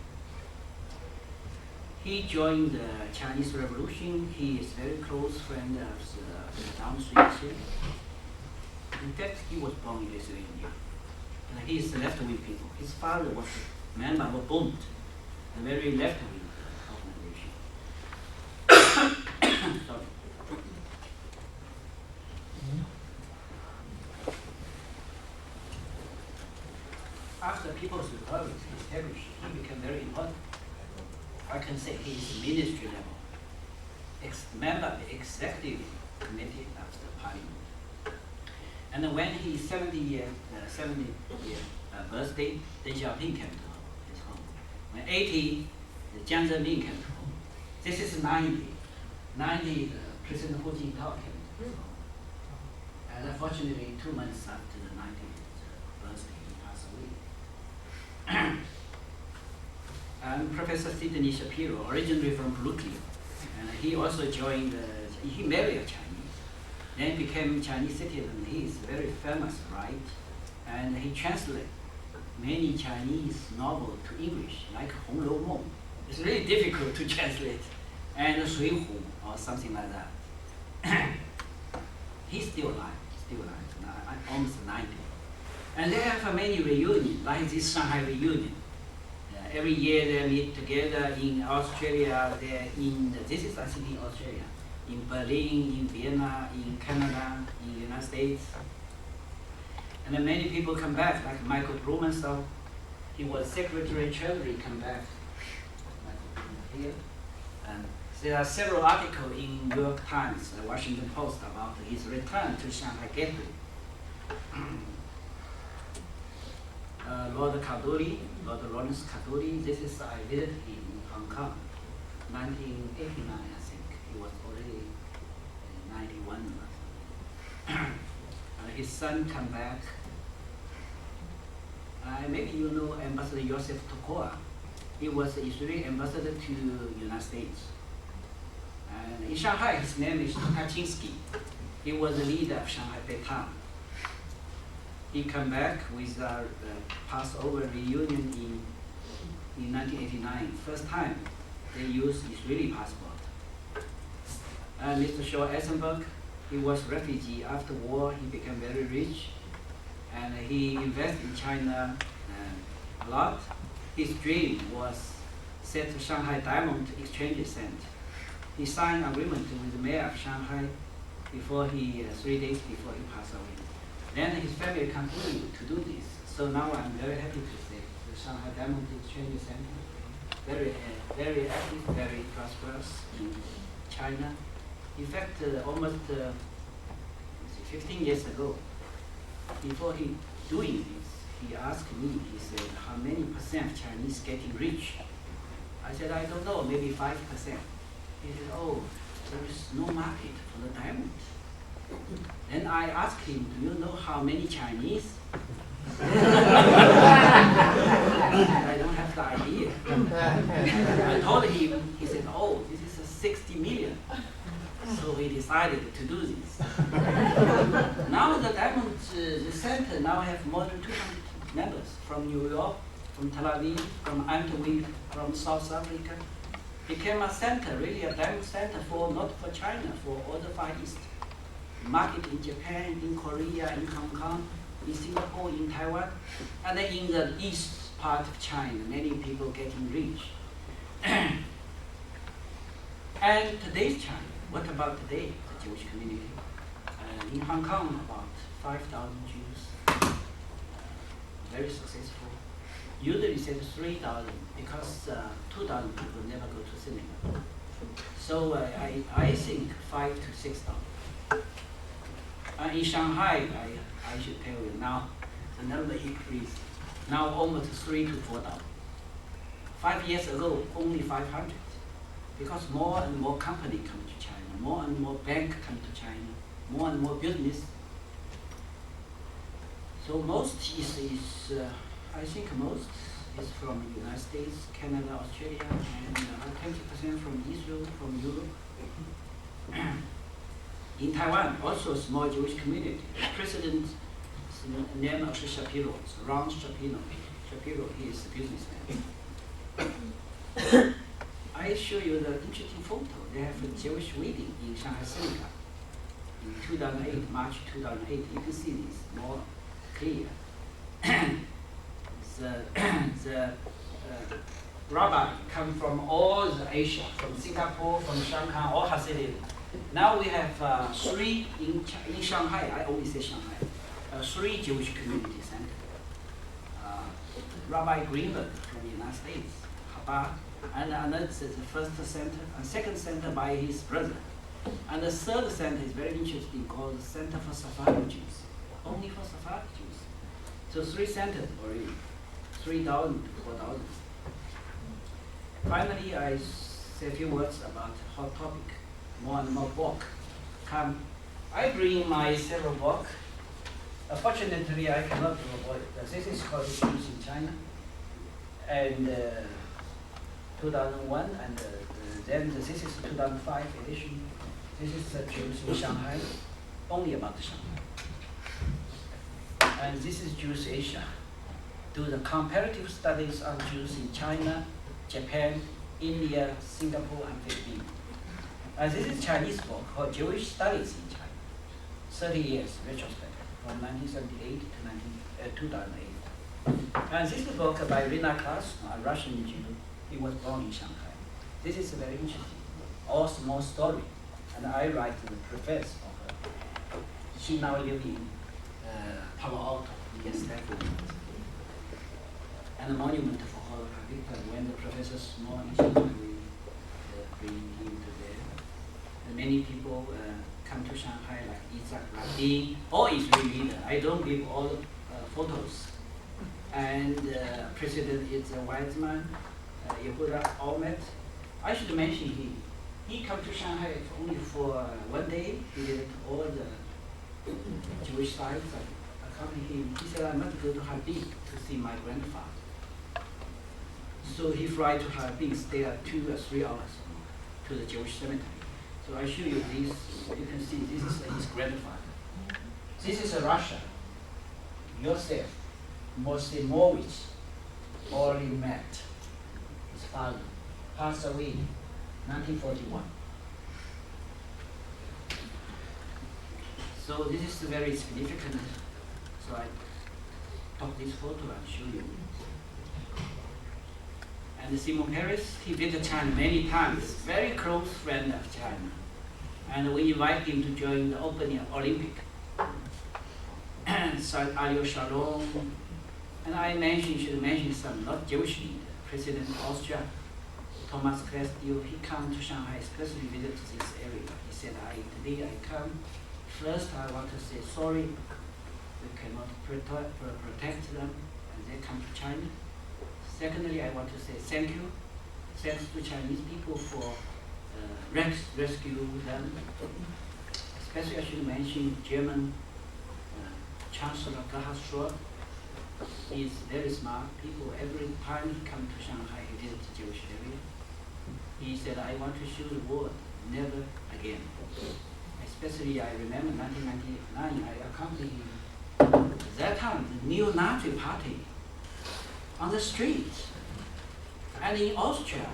He joined the Chinese Revolution. He is very close friend of the downstream. In fact, he was born in Lithuania. And he is left-wing people. His father was a member of Bund, a very left-wing organization. Sorry. After People's Republic established, he became very important. I can say he is ministry level, member of the executive committee of the parliament. And then when his 70th birthday, Deng Xiaoping came to his home. When 80, Jiang Zemin came to home. This is 90. 90, President Hu Jintao came to his home. And unfortunately, 2 months after the 90th birthday, he passed away. And Professor Sidney Shapiro, originally from Brooklyn, and he also joined, he married a Chinese, then became Chinese citizen. He is very famous, right? And he translated many Chinese novels to English, like Hong Lou Meng. It's really difficult to translate, and Shui Hu, or something like that. He's still alive, almost 90. And they have many reunions, like this Shanghai reunion. Every year they meet together in Australia. This is I think in Australia, in Berlin, in Vienna, in Canada, in the United States. And then many people come back, like Michael Blumenthal. He was Secretary of Treasury, come back. Here. And there are several articles in New York Times, the Washington Post about his return to Shanghai Gateway. Lord Lawrence Kaduri, this is I visited him in Hong Kong, 1989 I think. He was already 91. His son come back. Maybe you know Ambassador Joseph Tokoa. He was Israeli ambassador to the United States. And in Shanghai, his name is Tukachinsky. He was the leader of Shanghai Beitang. He came back with a Passover reunion in 1989. First time they used Israeli passport. Mr. Shaw Eisenberg, he was refugee. After war, he became very rich, and he invested in China a lot. His dream was set Shanghai Diamond Exchange Center. He signed an agreement with the mayor of Shanghai before 3 days before he passed away. Then his family continued to do this. So now I'm very happy to say the Shanghai Diamond Exchange Center, very active, very prosperous in China. In fact, almost 15 years ago, before he doing this, he asked me, he said, how many percent Chinese getting rich? I said, I don't know, maybe 5%. He said, oh, there is no market for the diamond. Then I asked him, do you know how many Chinese? I don't have the idea. I told him, he said, oh, this is 60 million. So we decided to do this. Now the Diamond the Center now have more than 200 members from New York, from Tel Aviv, from Antwerp, from South Africa. Became a center, really a diamond center for not for China, for all the Far East. Market in Japan, in Korea, in Hong Kong, in Singapore, in Taiwan, and then in the east part of China, many people getting rich. And today's China, what about today, the Jewish community? In Hong Kong, about 5,000 Jews, very successful. Usually said 3,000 because 2,000 people never go to synagogue. So I think 5,000 to 6,000. In Shanghai, I should tell you now, the number increased. Now almost 3,000 to 4,000. 5 years ago, only 500. Because more and more company come to China, more and more bank come to China, more and more business. So most is I think most is from the United States, Canada, Australia, and 20% from Israel, from Europe. In Taiwan, also a small Jewish community. The president's name is Shapiro, Ron Shapiro. Shapiro, he is a businessman. I show you the interesting photo. They have a Jewish wedding in Shanghai synagogue in 2008, March 2008. You can see this more clear. the rabbi come from all the Asia, from Singapore, from Shanghai, all Hasidim. Now we have 3 in Shanghai. I only say Shanghai. 3 Jewish community centers. Rabbi Greenberg from the United States, Chabad, and another is the first center, and second center by his brother. And the third center is very interesting, called the Center for Sephardic Jews, only for Sephardic Jews. So 3 centers already, 3,000 to 4,000. Finally, I say a few words about hot topic. More and more book come. I bring my several book. Unfortunately, I cannot avoid. This is called Jews in China, and 2001, and then this is 2005 edition. This is Jews in Shanghai, only about Shanghai. And this is Jews Asia. Do the comparative studies of Jews in China, Japan, India, Singapore, and Philippines. This is Chinese book called Jewish Studies in China, 30 years retrospect, from 1978 to 2008. And this is a book by Rina Klaus, a Russian Jew. He was born in Shanghai. This is very interesting, all small story. And I write the preface of her. She now lives in Palo Alto, in Stanford. And a monument for her Victor, when the professor small in Shanghai, we bring him to there. And many people come to Shanghai, like Isaac Rabin, all Israeli leader. I don't give all photos. And president is a wise man, Yehuda Olmert. I should mention him. He come to Shanghai only for 1 day. He did all the Jewish sites. I accompanied him. He said, I must go to Harbin to see my grandfather. So he fly to Harbin, stay 2 or 3 hours to the Jewish cemetery. So I show you this. You can see this is his grandfather. This is a Russia. Yosef Mosimowicz already met his father, passed away 1941. So this is very significant. So I took this photo and show you. And Simon Peres, he visited China many times, very close friend of China. And we invite him to join the opening Olympic. So Ariel Sharon, and I should mention some not Jewish leader, President of Austria, Thomas Cresdio. He come to Shanghai, especially visit this area. He said, today I come. First, I want to say sorry. We cannot protect them, and they come to China. Secondly, I want to say thank you. Thanks to Chinese people for rescue them. Especially I should mention German Chancellor Gerhard Schröder. He is very smart people. Every time he comes to Shanghai, he visits the Jewish area. He said, I want to show the world, never again. Especially I remember 1999, I accompanied him. At that time, the neo-Nazi party on the streets. And in Austria,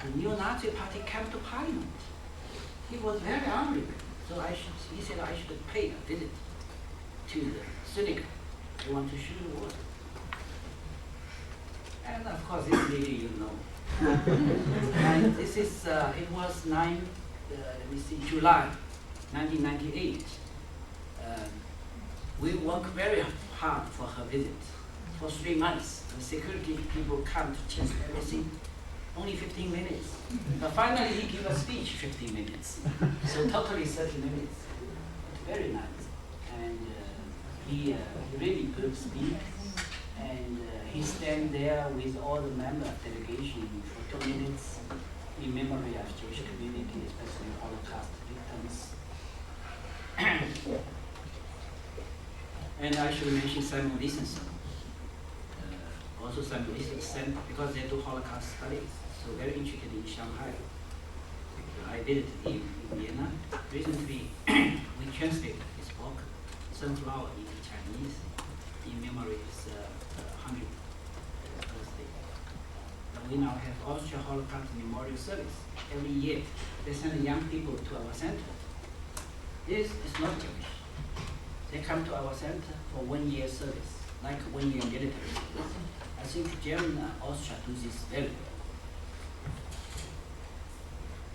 the neo-Nazi party came to parliament. He was very angry. So he said I should pay a visit to the synagogue. I want to show the world. And of course, this lady you know. And this is, it was July 1998. We worked very hard for her visit. For 3 months, the security people come to check everything. Only 15 minutes. But finally, he gave a speech 15 minutes. So totally 30 minutes. very nice. And he really good speak. And he stand there with all the member of delegation for 2 minutes in memory of Jewish community, especially Holocaust victims. And I should mention Simon Lisenson. Also Simon Lisenson, because they do Holocaust studies, so very interested in Shanghai. I visited him in Vienna. Recently, we translated his book, Sunflower, into Chinese, in memory of his 100th birthday. And we now have Austria Holocaust Memorial Service. Every year, they send young people to our center. This is not Jewish. They come to our center for 1 year service, like 1 year military service. I think Germany and Austria do this very well.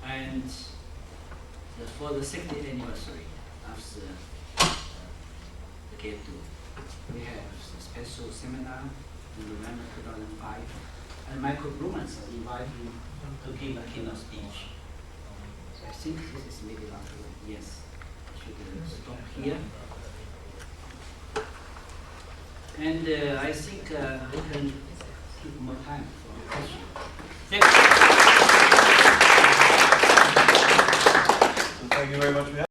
And for the 60th anniversary of the get-go, we have a special seminar in November 2005, and Michael Blumenthal invited me to give a keynote speech. So I think this is maybe last one. Yes, I should stop here. And I think we can keep more time for questions. Thank you. Thank you very much.